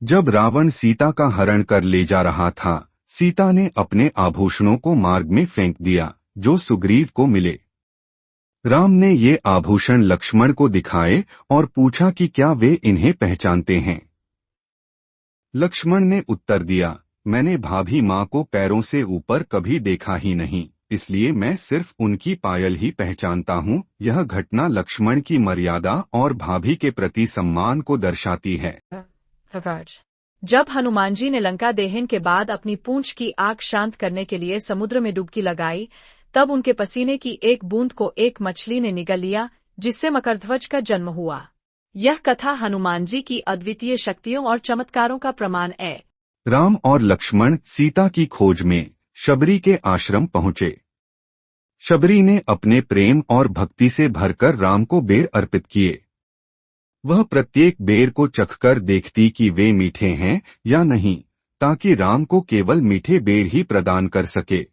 जब रावण सीता का हरण कर ले जा रहा था, सीता ने अपने आभूषणों को मार्ग में फेंक दिया, जो सुग्रीव को मिले। राम ने ये आभूषण लक्ष्मण को दिखाए और पूछा कि क्या वे इन्हें पहचानते हैं। लक्ष्मण ने उत्तर दिया, मैंने भाभी माँ को पैरों से ऊपर कभी देखा ही नहीं, इसलिए मैं सिर्फ उनकी पायल ही पहचानता हूँ। यह घटना लक्ष्मण की मर्यादा और भाभी के प्रति सम्मान को दर्शाती है। जब हनुमान जी ने लंका दहन के बाद अपनी पूंछ की आग शांत करने के लिए समुद्र में डुबकी लगाई, तब उनके पसीने की एक बूंद को एक मछली ने निगल लिया, जिससे मकरध्वज का जन्म हुआ। यह कथा हनुमान जी की अद्वितीय शक्तियों और चमत्कारों का प्रमाण है। राम और लक्ष्मण सीता की खोज में शबरी के आश्रम पहुंचे। शबरी ने अपने प्रेम और भक्ति से भरकर राम को बेर अर्पित किए। वह प्रत्येक बेर को चखकर देखती कि वे मीठे हैं या नहीं, ताकि राम को केवल मीठे बेर ही प्रदान कर सके।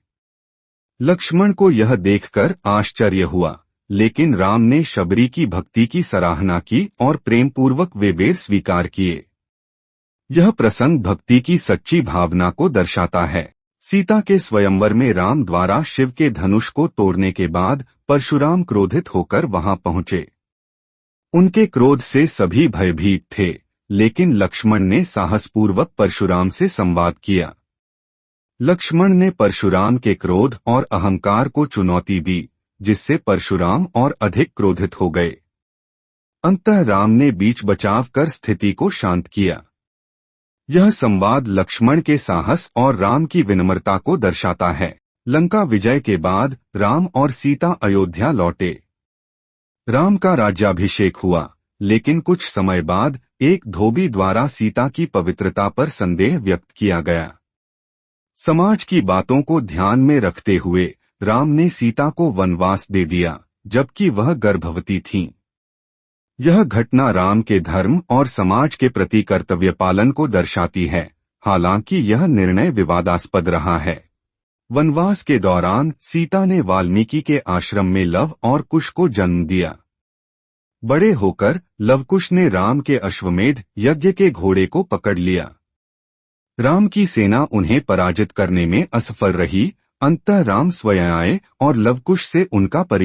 लक्ष्मण को यह देखकर आश्चर्य हुआ, लेकिन राम ने शबरी की भक्ति की सराहना की और प्रेमपूर्वक वे बेर स्वीकार किए। यह प्रसंग भक्ति की सच्ची भावना को दर्शाता है। सीता के स्वयंवर में राम द्वारा शिव के धनुष को तोड़ने के बाद परशुराम क्रोधित होकर वहां पहुंचे। उनके क्रोध से सभी भयभीत थे, लेकिन लक्ष्मण ने साहसपूर्वक परशुराम से संवाद किया। लक्ष्मण ने परशुराम के क्रोध और अहंकार को चुनौती दी, जिससे परशुराम और अधिक क्रोधित हो गए। अंततः राम ने बीच बचाव कर स्थिति को शांत किया। यह संवाद लक्ष्मण के साहस और राम की विनम्रता को दर्शाता है। लंका विजय के बाद राम और सीता अयोध्या लौटे। राम का राज्याभिषेक हुआ, लेकिन कुछ समय बाद एक धोबी द्वारा सीता की पवित्रता पर संदेह व्यक्त किया गया। समाज की बातों को ध्यान में रखते हुए राम ने सीता को वनवास दे दिया, जबकि वह गर्भवती थीं। यह घटना राम के धर्म और समाज के प्रति कर्तव्य पालन को दर्शाती है, हालांकि यह निर्णय विवादास्पद रहा है। वनवास के दौरान सीता ने वाल्मीकि के आश्रम में लव और कुश को जन्म दिया। बड़े होकर लवकुश ने राम के अश्वमेध यज्ञ के घोड़े को पकड़ लिया। राम की सेना उन्हें पराजित करने में असफल रही। अंततः राम स्वयं आए और लवकुश से उनका परिचय